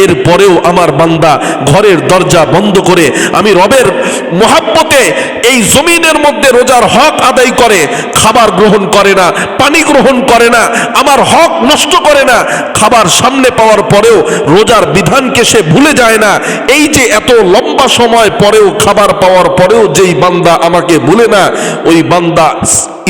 এরপরেও আমার বান্দা ঘরের দরজা বন্ধ করে আমি রবের মোহাব্বতে এই জমিনের মধ্যে রোজার হক আদায় করে, খাবার গ্রহণ করে না, পানি গ্রহণ করে না, আমার হক নষ্ট করে না, খাবার সামনে পাওয়ার পরেও রোজার বিধানকে সে ভুলে যায় না, এই যে এত লম্বা সময় পরেও খাবার পাওয়ার পরেও যেই বান্দা আমাকে ভুলে না, ওই বান্দা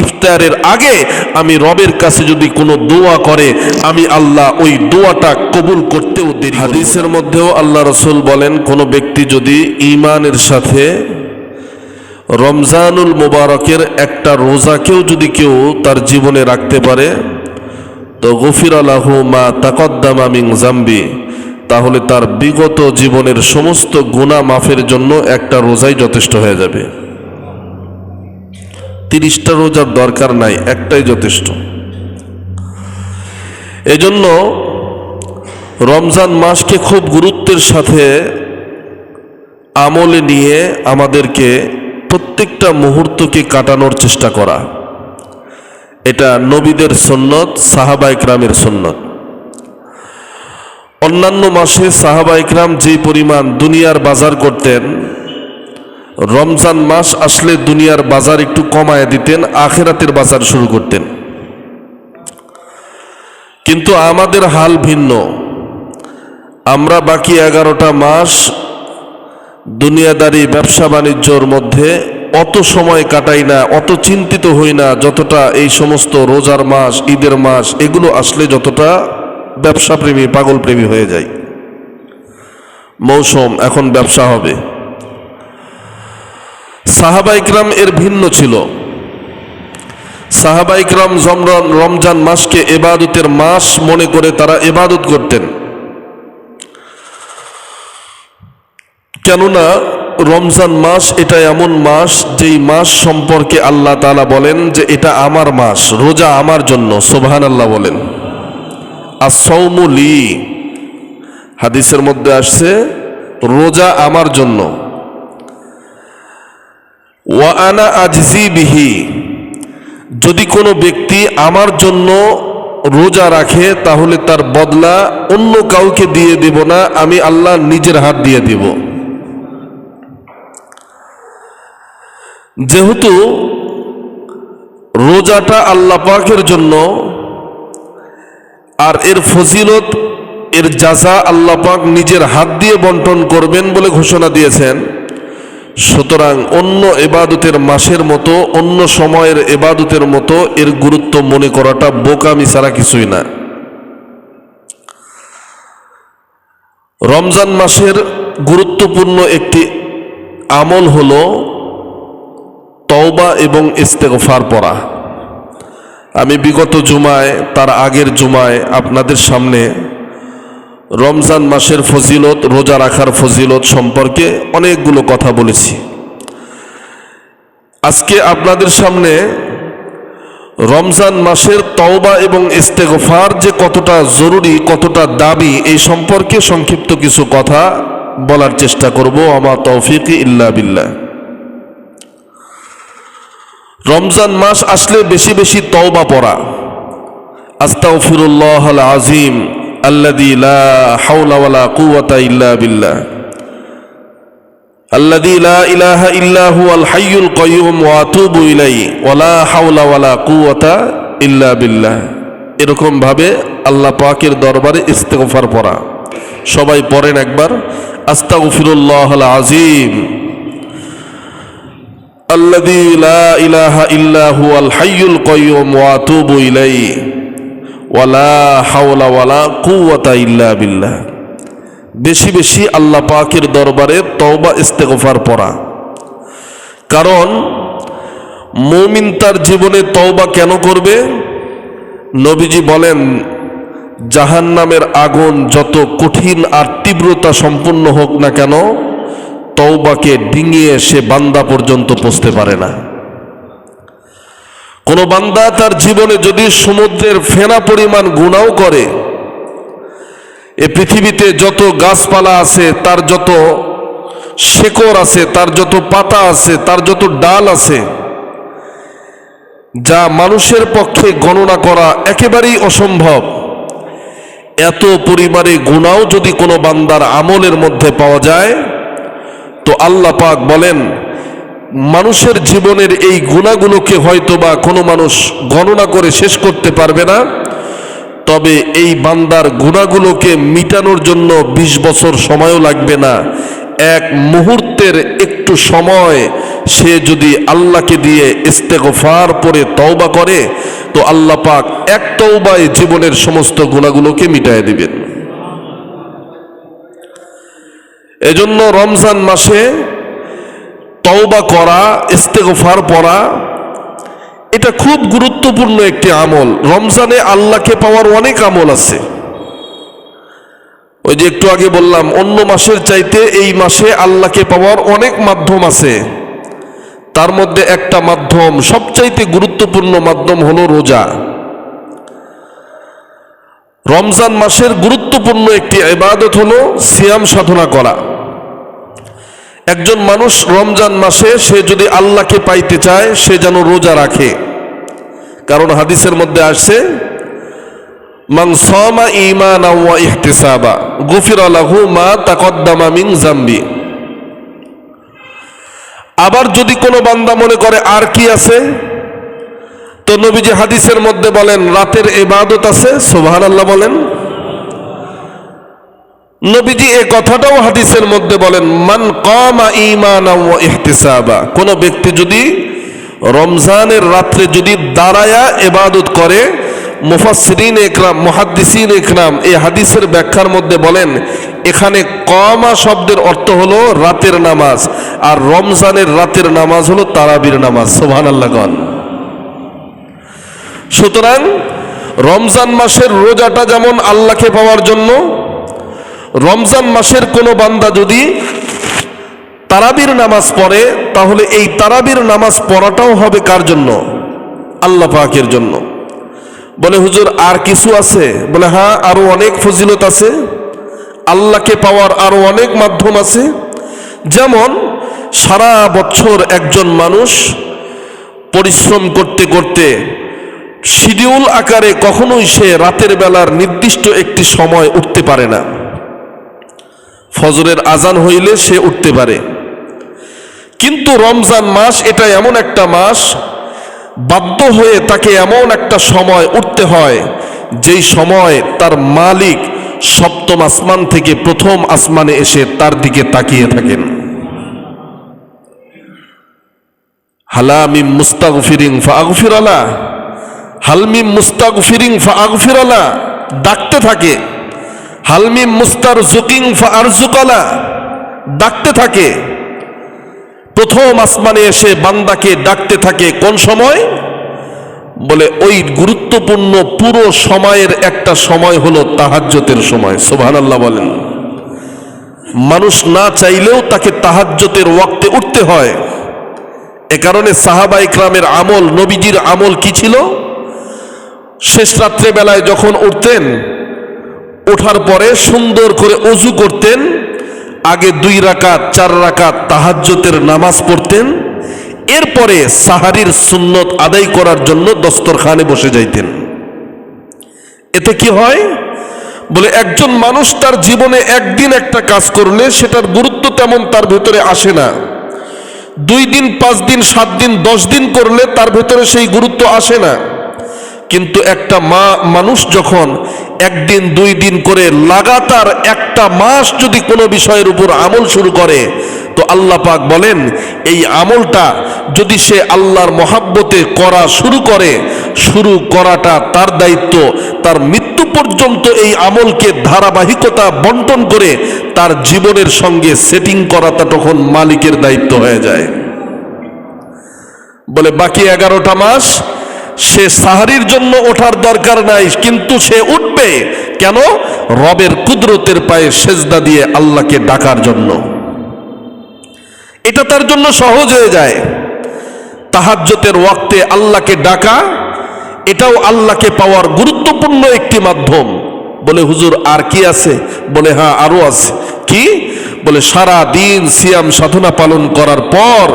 ইফতারের আগে আমি রবের কাছে যদি কোনো দোয়া করে আমি আল্লাহ ওই দোয়াটা কবুল করতেও দেরি। হাদিসের মধ্যেও আল্লাহ রাসূল বলেন, কোনো ব্যক্তি যদি ঈমানের সাথে রমজানুল মুবারকের একটা রোজাকেও যদি কেউ তার জীবনে রাখতে পারে তো গফিরা লাহু মা তাকদ্দামা মিন যামবি, তাহলে তার বিগত জীবনের সমস্ত গুনাহ মাফের জন্য একটা রোজাই যথেষ্ট হয়ে যাবে। 30টা রোজার দরকার নাই, একটাই যথেষ্ট। এজন্য রমজান মাসকে খুব গুরুত্বের সাথে আমলে নিয়ে আমাদেরকে প্রত্যেকটা মুহূর্তকে কাটানোর চেষ্টা করা, এটা নবীদের সুন্নত, সাহাবায়ে কেরামের সুন্নত। অন্যান্য মাসে সাহাবায়ে কেরাম যে পরিমাণ দুনিয়ার বাজার করতেন, রমজান মাস আসলে দুনিয়ার বাজার একটু কমায় দিতেন, আখিরাতের বাজার শুরু করতেন। কিন্তু আমাদের হাল ভিন্ন। আমরা বাকি 11টা মাস দুনিয়াদারি ব্যবসা বাণিজ্যর মধ্যে অত সময় কাটাই না, অত চিন্তিত হই না যতটা এই সমস্ত রোজার মাস, ঈদের মাস এগুলো আসলে যতটা ব্যবসা প্রেমী, পাগল প্রেমী হয়ে যায়। মৌসুম, এখন ব্যবসা হবে। সাহাবায়ে কেরাম এর ভিন্ন ছিল। সাহাবায়ে কেরাম রমজান মাসকে ইবাদতের মাস মনে করে তারা ইবাদত করতেন। কেননা রমজান মাস এটা এমন মাস যেই মাস সম্পর্কে আল্লাহ তাআলা বলেন যে এটা আমার মাস, রোজা আমার জন্য। সুবহানাল্লাহ বলেন। আস-সাওমু লি, হাদিসের মধ্যে আসছে রোজা আমার জন্য। ওয়া আনা আজজি বিহি, যদি কোনো ব্যক্তি আমার জন্য রোজা রাখে তাহলে তার বদলা অন্য কাউকে দিয়ে দেব না, আমি আল্লাহ নিজের হাত দিয়ে দেব। যেহেতু রোজাটা আল্লাহ পাকের জন্য আর এর ফজিলত, এর জাযা আল্লাহ পাক নিজের হাত দিয়ে বন্টন করবেন বলে ঘোষণা দিয়েছেন, সুতরাং অন্য ইবাদতের মাসের মতো, অন্য সময়ের ইবাদতের মতো এর গুরুত্ব মনে করাটা বোকামি ছাড়া কিছুই না। রমজান মাসের গুরুত্বপূর্ণ একটি আমল হলো তওবা এবং ইস্তেগফার পড়া। আমি বিগত জুমায়, তার আগের জুমায় আপনাদের সামনে রমজান মাসের ফজিলত, রোজা রাখার ফজিলত সম্পর্কে অনেকগুলো কথা বলেছি। আজকে আপনাদের সামনে রমজান মাসের তওবা এবং ইস্তেগফার যে কতটা জরুরি, কতটা দাবি, এই সম্পর্কে সংক্ষিপ্ত কিছু কথা বলার চেষ্টা করব। আমা তৌফিক ইল্লা বিল্লাহ। রমজান মাস আসলে বেশি বেশি তওবা পড়া। আস্তাগফিরুল্লাহাল আযীম আল্লাযী লা হাওলা ওয়ালা কুওয়াতা ইল্লা বিল্লাহ, আল্লাযী লা ইলাহা ইল্লা হুয়াল হাইয়ুল কাইয়্যুম ওয়া আতুবু ইলাইহি ওয়া লা হাওলা ওয়ালা কুওয়াতা ইল্লা বিল্লাহ। এরকম ভাবে আল্লাহ পাকের দরবারে ইস্তেগফার পড়া। সবাই পড়েন একবার, আস্তাগফিরুল্লাহাল আযীম আল্লাযী লা ইলাহা ইল্লা হুয়াল হাইয়ুল কাইয়্যুম ওয়া আতুবু ইলাইহি ওয়া লা হাওলা ওয়ালা কুওয়াতা ইল্লা বিল্লাহ। বেশি বেশি আল্লাহ পাকের দরবারে তওবা ইস্তেগফার পড়া। কারণ মুমিন তার জীবনে তওবা কেন করবে? নবীজি বলেন, জাহান্নামের আগুন যত কঠিন আর তীব্রতা সম্পন্ন হোক না কেন, তওবাকে ডিঙিয়ে সে বান্দা পর্যন্ত পৌঁছতে পারে না। কোন বান্দা তার জীবনে যদি সমুদ্রের ফেনা পরিমাণ গুনাহ করে, এ পৃথিবীতে যত গাছপালা আছে, তার যত শেকড় আছে, তার যত পাতা আছে, তার যত ডাল আছে, যা মানুষের পক্ষে গণনা করা একেবারেই অসম্ভব, এত পরিমাণে গুনাহ যদি কোনো বান্দার আমলের মধ্যে পাওয়া যায়, তো আল্লাহ পাক বলেন মানুষের জীবনের এই গুনাহগুলোকে হয়তোবা কোনো মানুষ গণনা করে শেষ করতে পারবে না, তবে এই বান্দার গুনাহগুলোকে মিটানোর জন্য 20 বছর সময়ও লাগবে না। এক মুহূর্তের একটু সময় সে যদি আল্লাহকে দিয়ে ইস্তেগফার পড়ে তওবা করে, তো আল্লাহ পাক এক তওবায় জীবনের সমস্ত গুনাহগুলোকে মিটায় দিবেন। এজন্য রমজান মাসে তওবা করা, ইস্তেগফার পড়া, এটা খুব গুরুত্বপূর্ণ একটি আমল। রমজানে আল্লাহকে পাওয়ার অনেক আমল আছে। ওই যে একটু আগে বললাম, অন্য মাসের চাইতে এই মাসে আল্লাহকে পাওয়ার অনেক মাধ্যম আছে। তার মধ্যে একটা মাধ্যম, সবচাইতে গুরুত্বপূর্ণ মাধ্যম হলো রোজা। রমজান মাসের গুরুত্বপূর্ণ একটি ইবাদত হলো সিয়াম সাধনা করা। একজন মানুষ রমজান মাসে সে যদি আল্লাহকে পাইতে চায়, সে যেন রোজা রাখে। কারণ হাদিসের মধ্যে আসছে, মান সামা ঈমানান ওয়া ইহতিসাবা গুফিরা লাহু মা তাকদ্দামা মিন যামবি। আবার যদি কোনো বান্দা মনে করে আর কি আছে, তো নবীজি হাদিসের মধ্যে বলেন রাতের ইবাদত আছে, সুবহানাল্লাহ বলেন। নবীজি এই কথাটাও হাদিসের মধ্যে বলেন, মান কামা ঈমানান ওয়া ইহতিসাবা। কোন ব্যক্তি যদি রমজানের রাত্রে যদি দাঁড়ায়া ইবাদত করে, মুফাসসিরিন ইকরাম, মুহাদ্দিসিন ইকরাম এই হাদিসের ব্যাখ্যার মধ্যে বলেন, এখানে কামা শব্দের অর্থ হলো রাতের নামাজ, আর রমজানের রাতের নামাজ হলো তারাবির নামাজ। সুবহানাল্লাহ গণ। সুতরাং রমজান মাসের রোজাটা যেমন আল্লাহকে পাওয়ার জন্য, রমজান মাসের কোনো বান্দা যদি তারাবির নামাজ পড়ে, তাহলে এই তারাবির নামাজ পড়াটাও হবে কার জন্য? আল্লাহ পাকের জন্য। বলে হুজুর আর কিছু আছে? বলে হ্যাঁ, আরো অনেক ফজিলত আছে, আল্লাহকে পাওয়ার আরো অনেক মাধ্যম আছে। যেমন সারা বছর একজন মানুষ পরিশ্রম করতে করতে শিডিউল আকারে কখনোই সে রাতের বেলার নির্দিষ্ট একটি সময় উঠতে পারে না। ফজরের আজান হইলে সে উঠতে পারে, কিন্তু রমজান মাস এটা এমন একটা মাস, বাধ্য হয়ে তাকে এমন একটা সময় উঠতে হয় যেই সময় তার মালিক সপ্তম আসমান থেকে প্রথম আসমানে এসে তার দিকে তাকিয়ে থাকেন। হালা মিম মুস্তাগফিরিন ফাগফিরালা, হালমিম মুস্তাগফিরিন ফাগফিরালা, ডাকতে থাকে। হালমিম মুস্তারজুকিন ফারজুকালা, ডাকতে থাকে। প্রথম আসমানে এসে বান্দাকে ডাকতে থাকে। কোন সময়? বলে ওই গুরুত্বপূর্ণ পুরো সময়ের একটা সময় হলো তাহাজ্জুদের সময়। সুবহানাল্লাহ বলেন। মানুষ না চাইলেও তাকে তাহাজ্জুদের ওয়াক্তে উঠতে হয়। এ কারণে সাহাবা ইকরামের আমল, নবীজির আমল কি ছিল? শেষ রাত্রে বেলায় যখন উঠতেন, ওঠার পরে সুন্দর করে ওযু করতেন, আগে 2 রাকাত 4 রাকাত তাহাজ্জুদের নামাজ পড়তেন, এরপরে সাহারির সুন্নত আদায় করার জন্য দস্তরখানে বসে যাইতেন। এতে কি হয়? বলে একজন মানুষ তার জীবনে একদিন একটা কাজ করলে সেটার গুরুত্ব তেমন তার ভেতরে আসে না। 2 দিন 5 দিন 7 দিন 10 দিন করলে তার ভেতরে সেই গুরুত্ব আসে না। কিন্তু একটা মানুষ যখন 1 দিন 2 দিন করে লাগাতার একটা মাস যদি কোনো বিষয়ের উপর আমল শুরু করে, তো আল্লাহ পাক বলেন এই আমলটা যদি সে আল্লাহর মহাব্বতে করা শুরু করে, শুরু করাটা তার দায়িত্ব, তার মৃত্যু পর্যন্ত এই আমলকে ধারাবাহিকতা বন্টন করে তার জীবনের সঙ্গে সেটিং করাটা তখন মালিকের দায়িত্ব হয়ে যায়। বলে বাকি 11টা মাস সে সাহারির জন্য ওঠার দরকার নাই, কিন্তু সে উঠবে কেন? রবের কুদরতের পায়ে সেজদা দিয়ে আল্লাহকে ডাকার জন্য। এটা তার জন্য সহজ হয়ে যায়। তাহাজ্জুদের ওয়াক্তে আল্লাহকে ডাকা, এটাও আল্লাহকে পাওয়ার গুরুত্বপূর্ণ একটি মাধ্যম। বলে হুজুর আর কি আছে? বলে হ্যাঁ আরো আছে। কি? বলে সারা দিন সিয়াম সাধনা পালন করার পর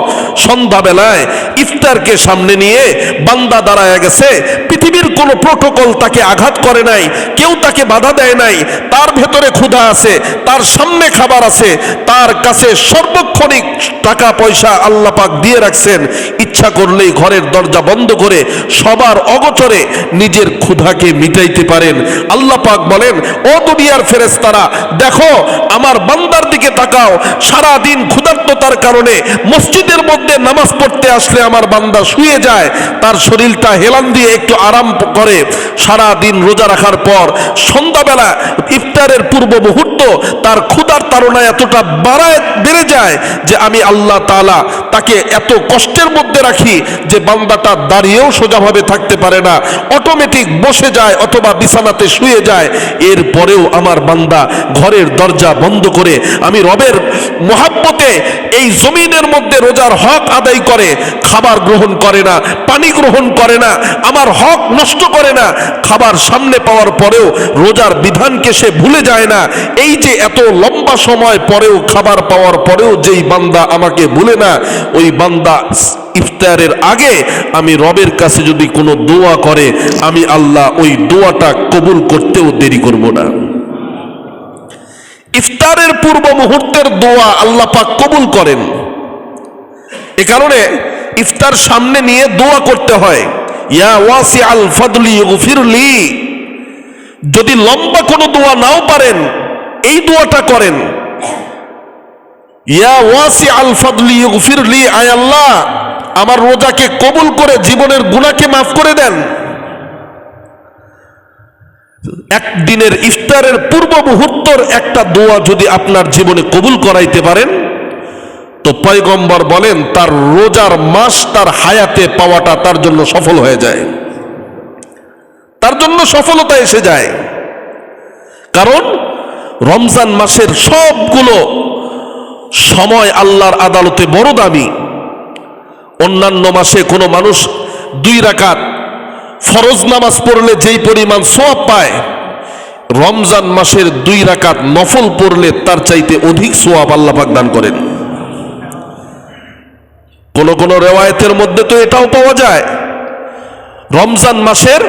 সন্ধ্যাবেলায় ইফতারকে সামনে নিয়ে বান্দা দাঁড়ায় গেছে, পৃথিবীর কোনো প্রোটোকল তাকে আঘাত করে নাই, কেউ তাকে বাধা দেয় নাই, তার ভেতরে ক্ষুধা আছে, তার সামনে খাবার আছে, তার কাছে সর্বক্ষণিক টাকা পয়সা আল্লাহ পাক দিয়ে রাখছেন, ইচ্ছা করলেই ঘরের দরজা বন্ধ করে সবার অগোচরে নিজের ক্ষুধাকে মিটাইতে পারেন। আল্লাহ পাক বলেন, ও দুনিয়ার ফেরেশতারা, দেখো আমার বান্দার দিকে তাকাও, সারা দিন ক্ষুধার্ততার কারণে মসজিদের মধ্যে নামাজ পড়তে আসলে আমার বান্দা শুয়ে যায়, তার শরীরটা হেলান দিয়ে একটু আরাম করে, সারা দিন রোজা রাখার পর সন্ধ্যাবেলা ইফতারের পূর্ব মুহূর্ত তার ক্ষুধার তাড়নায় এতটা বেড়ে যায় যে আমি আল্লাহ তাআলা তাকে এত কষ্টের মধ্যে রাখি যে বান্দাটা দাঁড়িয়েও সোজাভাবে থাকতে পারে না, অটোমেটিক বসে যায় অথবা বিছানাতে শুয়ে যায়। এরপরেও আমার বান্দা ঘরের দরজা বন্ধ করে আমি রবের মহাব্বতে এই জমিনের মধ্যে রোজার হক আদায় করে, খাবার গ্রহণ করে না, পানি গ্রহণ করে না, আমার হক নষ্ট করে না, খাবার সামনে পাওয়ার পরেও রোজার বিধানকে সে ভুলে যায় না। এই যে এত লম্বা সময় পরেও খাবার পাওয়ার পরেও যেই বান্দা আমাকে ভুলে না, ওই বান্দা ইফতারের আগে আমি রবের কাছে যদি কোনো দোয়া করে, আমি আল্লাহ ওই দোয়াটা কবুল করতেও দেরি করব না। ইফতারের পূর্ব মুহূর্তের দোয়া আল্লাহ পাক কবুল করেন। এ কারণে ইফতার সামনে নিয়ে দোয়া করতে হয়, ইয়া ওয়াসিআল ফাদলি ইগফিরলি। যদি লম্বা কোনো দোয়া নাও পারেন, এই দোয়াটা করেন, ইয়া ওয়াসিআল ফাদলি ইগফিরলি, আয় আল্লাহ আমার রোজাকে কবুল করে জীবনের গুনাহকে মাফ করে দেন। একদিনের ইফতারের পূর্ব মুহূর্তের একটা দোয়া যদি আপনার জীবনে কবুল করাইতে পারেন, তো পয়গম্বর বলেন তার রোজার মাস তার হায়াতে পাওয়াটা তার জন্য সফল হয়ে যায়, তার জন্য সফলতা এসে যায়। কারণ রমজান মাসের সবগুলো সময় আল্লাহর আদালতে বড় দামি। অন্যান্য মাসে কোনো মানুষ 2 রাকাত ফরজ নামাজ পড়লে যেই পরিমাণ সওয়াব পায়, রমজান মাসের 2 রাকাত নফল পড়লে তার চাইতে অধিক সওয়াব আল্লাহ পাক দান করেন। কোন কোন রিওয়ায়াতের মধ্যে তো এটাও পাওয়া যায়, রমজান মাসের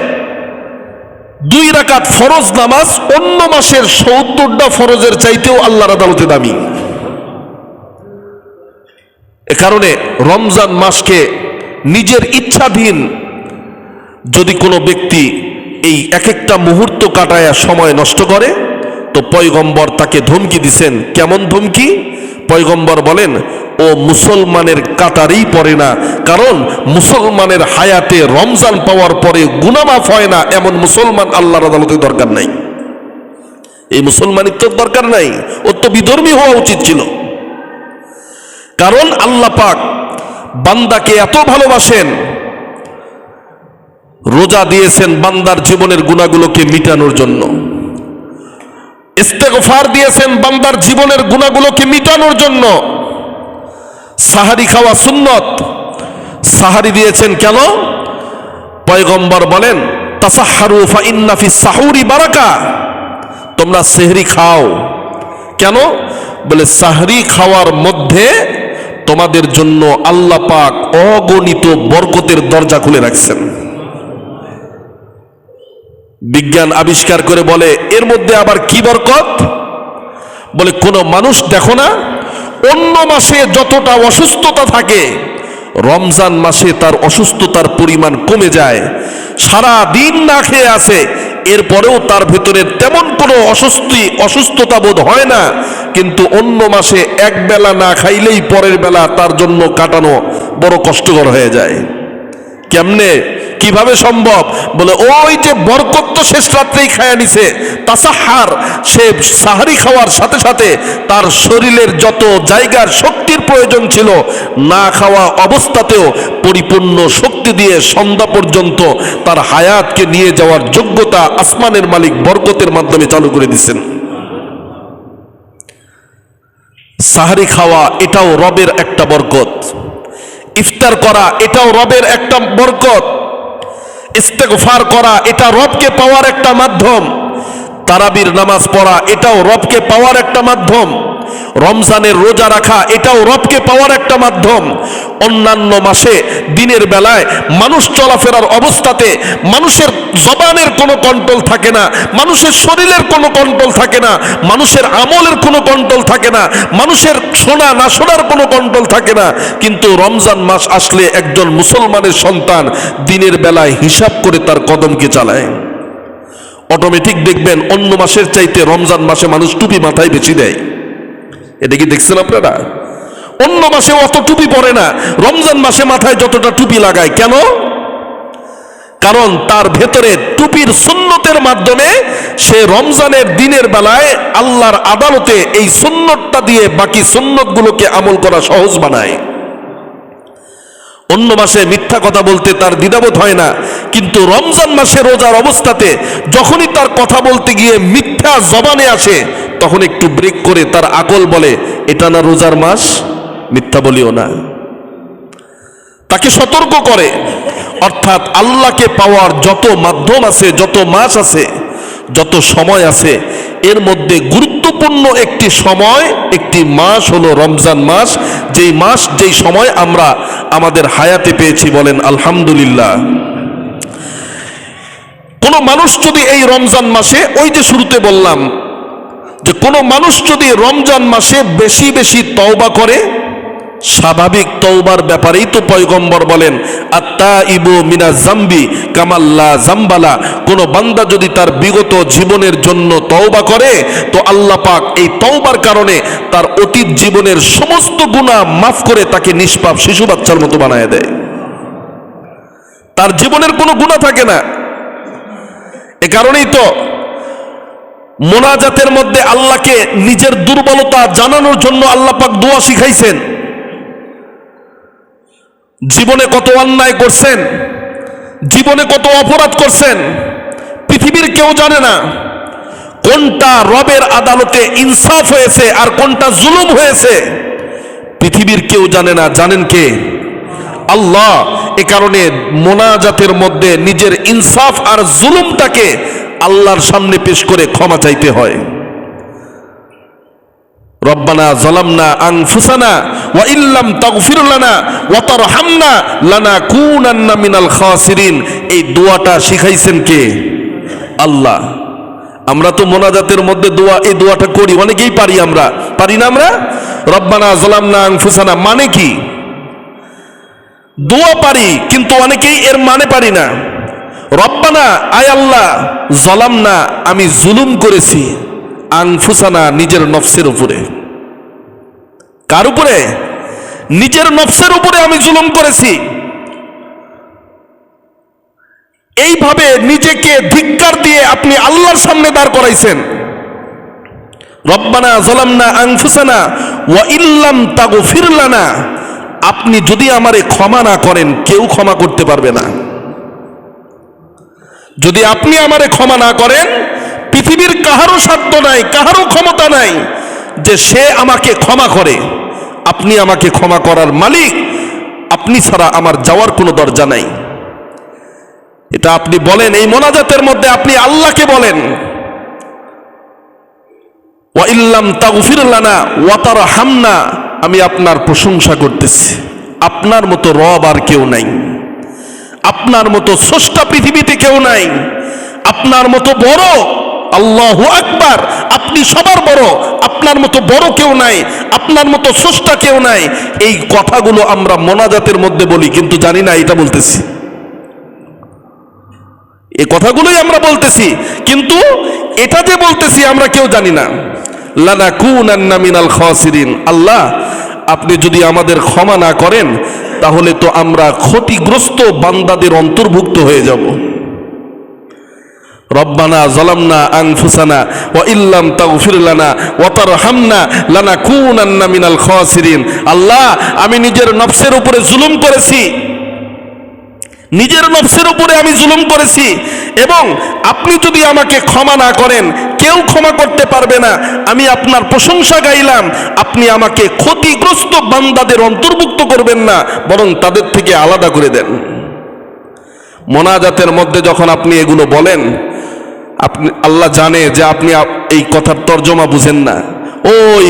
2 রাকাত ফরজ নামাজ অন্য মাসের 70টা ফরজের চাইতেও আল্লাহর আদালতে দামি। এ কারণে রমজান মাসকে নিজের ইচ্ছাধীন যদি কোনো ব্যক্তি এই এক একটা মুহূর্ত কাটায় সময় নষ্ট করে, তো পয়গম্বর তাকে ধমকি দিছেন। কেমন ধমকি? পয়গম্বর বলেন, ও মুসলমানের কাতারেই পড়ে না, কারণ মুসলমানের হায়াতে রমজান পাওয়ার পরে গুনাহ মাফ হয় না, এমন মুসলমান আল্লাহর আদালতে দরকার নাই। এই মুসলমানিত্বের দরকার নাই, ওর তো বিধর্মী হওয়া উচিত ছিল। কারণ আল্লাহ পাক বান্দাকে এত ভালোবাসেন, রোজা দিয়েছেন বান্দার জীবনের গুনাহগুলোকে মিটানোর জন্য, ইস্তেগফার দিয়েছেন বান্দার জীবনের গুনাহগুলোকে মিটানোর জন্য। সাহারি খাওয়া সুন্নত, সাহারি দিয়েছেন কেন? পয়গম্বর বলেন, তাসাহহারু ফা ইন্না ফিস সাহুরি বারাকা, তোমরা সেহরি খাও। কেন? বলে সাহরি খাওয়ার মধ্যে তোমাদের জন্য আল্লাহ পাক অগণিত বরকতের দরজা খুলে রাখছেন। বিজ্ঞান আবিষ্কার করে বলে, এর মধ্যে আবার কি বরকত? বলে কোন মানুষ দেখো না, অন্য মাসে যতটা অসুস্থতা থাকে, রমজান মাসে তার অসুস্থতার পরিমাণ কমে যায়, সারা দিন না খেয়ে আছে, এরপরেও তার ভেতরে তেমন কোনো অসুস্থতা বোধ হয় না। কিন্তু অন্য মাসে এক বেলা না খাইলেই পরের বেলা তার জন্য কাটানো বড় কষ্টকর হয়ে যায়। কেমনে, কিভাবে সম্ভব? বলে ওই যে বরকত তো শেষ রাত্রেই খায়া নিছে, তাসাহার, সে সাহারি খাওয়ার সাথে সাথে তার শরীরের যত জায়গার শক্তির প্রয়োজন ছিল, না খাওয়া অবস্থাতেও পরিপূর্ণ শক্তি দিয়ে সন্ধ্যা পর্যন্ত তার হায়াতকে নিয়ে যাওয়ার যোগ্যতা আসমানের মালিক বরকতের মাধ্যমে চালু করে দিচ্ছেন। সাহারি খাওয়া এটাও রবের একটা বরকত, ইফতার করা এটাও রবের একটা বরকত, ইস্তেগফার করা এটা রবকে পাওয়ার একটা মাধ্যম, তারাবির নামাজ পড়া এটাও রবকে পাওয়ার একটা মাধ্যম, রমজানের রোজা রাখা এটাও রবকে পাওয়ার একটা মাধ্যম। অন্যান্য মাসে দিনের বেলায় মানুষ চলাফেরার অবস্থাতে মানুষের জবানের কোনো কন্ট্রোল থাকে না, মানুষের শরীরের কোনো কন্ট্রোল থাকে না, মানুষের আমলের কোনো কন্ট্রোল থাকে না, মানুষের শোনা না শোনার কোনো কন্ট্রোল থাকে না। কিন্তু রমজান মাস আসলে একজন মুসলমানের সন্তান দিনের বেলায় হিসাব করে তার কদমকে চালায়। অটোমেটিক দেখবেন অন্য মাসের চাইতে রমজান মাসে মানুষ টুপি মাথায় বেশি দেয়। এটা কি দেখছেন আপনারা? অন্য মাসে অত টুপি পরে না, রমজান মাসে মাথায় যতটা টুপি লাগায়। কেন? কারণ তার ভেতরে টুপির সুন্নতের মাধ্যমে সে রমজানের দিনের বেলায় আল্লাহর আদালতে এই সুন্নতটা দিয়ে বাকি সুন্নতগুলোকে আমল করা সহজ বানায়। অন্য মাসে মিথ্যা কথা বলতে তার দ্বিধাবোধ হয় না, কিন্তু রমজান মাসে রোজার অবস্থাতে যখনই তার কথা বলতে গিয়ে মিথ্যা জবানে আসে তখন একটু ব্রেক করে তার আকল বলে এটা না রোজার মাস, মিথ্যা বলিও না। তাকে সতর্ক করে। অর্থাৎ আল্লাহকে পাওয়ার যত মাধ্যম আছে, যত মাস আছে, যত সময় আছে, এর মধ্যে গুরুত্বপূর্ণ একটি সময়, একটি মাস হলো রমজান মাস। যেই মাস, যেই সময় আমরা আমাদের হায়াতে পেয়েছি, বলেন আলহামদুলিল্লাহ। কোন মানুষ যদি এই রমজান মাসে, ওই যে শুরুতে বললাম যে কোন মানুষ যদি রমজান মাসে বেশি বেশি তওবা করে, স্বাভাবিক তওবার ব্যাপারেই তো পয়গম্বর বলেন আত্তাইবু মিনাজ জামবি কামাল্লা জামবালা। কোন বান্দা যদি তার বিগত জীবনের জন্য তওবা করে তো আল্লাহ পাক এই তওবার কারণে তার অতীত জীবনের সমস্ত গুনাহ মাফ করে তাকে নিষ্পাপ শিশু বাচ্চার মতো বানায় দেয়। তার জীবনের কোনো গুনাহ থাকে না। এ কারণেই তো মোনাজাতের মধ্যে আল্লাহকে নিজের দুর্বলতা জানানোর জন্য আল্লাহ পাক দোয়া শিখাইছেন। জীবনে কত অন্যায় করছেন, জীবনে কত অপরাধ করছেন, পৃথিবীর কেউ জানে না। কোনটা রবের আদালতে ইনসাফ হয়েছে আর কোনটা জুলুম হয়েছে পৃথিবীর কেউ জানে না। জানেন কে? আল্লাহ। এ কারণে মোনাজাতের মধ্যে নিজের ইনসাফ আর জুলুমটাকে আল্লাহর সামনে পেশ করে ক্ষমা চাইতে হয়। রব্বানা যালামনা আনফুসানা ওয়া ইল্লাম তাগফির লানা ওয়া তারহামনা লানাকুনান্না মিনাল খাসিরিন। এই দোয়াটা শিখাইছেন কে? আল্লাহ। আমরা তো মোনাজাতের মধ্যে দোয়া, এই দোয়াটা করি, অনেকেই পারি, আমরা পারি না? আমরা রব্বানা যালামনা আনফুসানা মানে কি? দোয়া পারি, কিন্তু অনেকেই এর মানে পারি না। রব্বানা, আয় আল্লাহ, যালামনা আমি জুলুম করেছি, আনফুসানা নিজের নফসের উপরে। কার উপরে? নিজের নফসের উপরে আমি জুলুম করেছি। এইভাবে নিজেকে ধিক্কার দিয়ে আপনি আল্লাহর সামনে দাঁড় করাইছেন। রব্বানা যালামনা আনফুসানা ওয়া ইল্লাম তাগফির লানা। আপনি যদি আমারে ক্ষমা না করেন কেউ ক্ষমা করতে পারবে না। যদি আপনি আমারে ক্ষমা না করেন পৃথিবীর কাহারও সাধ্য নাই, কাহারও ক্ষমতা নাই যে সে আমাকে ক্ষমা করে। আপনি আমাকে ক্ষমা করার মালিক, আপনি ছাড়া আমার যাওয়ার কোনো দরজা নাই। এটা আপনি বলেন এই মোনাজাতের মধ্যে, আপনি আল্লাহকে বলেন ওয়া ইল্লাম তাগফির লানা ওয়া তারহামনা। আমি আপনার প্রশংসা করতেছি, আপনার মতো রব আর কেউ নাই, আপনার মতো স্রষ্টা পৃথিবীতে কেউ নাই, আপনার মতো বড়, আল্লাহু আকবার, আপনি সবার বড়, আপনার মতো বড় কেউ নাই, আপনার মতো স্রষ্টা কেউ নাই। এই কথাগুলো আমরা মোনাজাতের মধ্যে বলি, কিন্তু জানি না এটা বলতেছি। এই কথাগুলোই আমরা বলতেছি, কিন্তু এটা যে বলতেছি আমরা কেউ জানি না। লানাকুনান্না মিনাল খাসিরিন। আল্লাহ, আপনি যদি আমাদের ক্ষমা না করেন তাহলে তো আমরা ক্ষতিগ্রস্ত বান্দাদের অন্তর্ভুক্ত হয়ে যাব। রব্বানা যালামনা আনফুসানা ওয়া ইল্লাম তাগফির লানা ওয়া তারহামনা লানাকুনান্না মিনাল খাসিরিন। আল্লাহ, আমি নিজের নফসের উপরে জুলুম করেছি, নিজের নফসের উপরে আমি জুলুম করেছি, এবং আপনি যদি আমাকে ক্ষমা না করেন কেউ ক্ষমা করতে পারবে না। আমি আপনার প্রশংসা গাইলাম, আপনি আমাকে ক্ষতিগ্রস্ত বান্দাদের অন্তর্ভুক্ত করবেন না, বরং তাদের থেকে আলাদা করে দেন। মোনাজাতের মধ্যে যখন আপনি এগুলো বলেন, আপনি আল্লাহ জানে যে আপনি এই কথার তর্জমা বুঝেন না। ওই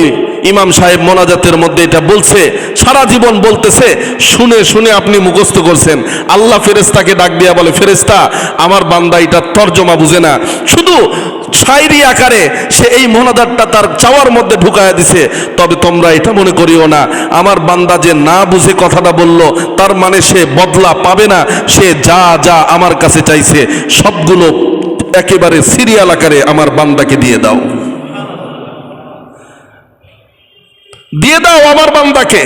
ইমাম সাহেব মোনাজাতের মধ্যে এটা বলছে, সারা জীবন বলতেছে, শুনে শুনে আপনি মুখস্থ করছেন। আল্লাহ ফেরেশতাকে ডাক দিয়া বলে, ফেরেশতা আমার বান্দা এটা তর্জমা বুঝে না, শুধু শায়রি আকারে সে এই মোনাজাতটা তার চাওয়ার মধ্যে ঢুকায়া দিছে। তবে তোমরা এটা মনে করিও না, আমার বান্দা যে না বুঝে কথাটা বলল তার মানে সে বদলা পাবে না। সে যা যা আমার কাছে চাইছে সবগুলো একেবারে সিরিয়াল আকারে আমার বান্দাকে দিয়ে দাও, দিয়ে দাও আমার বান্দাকে।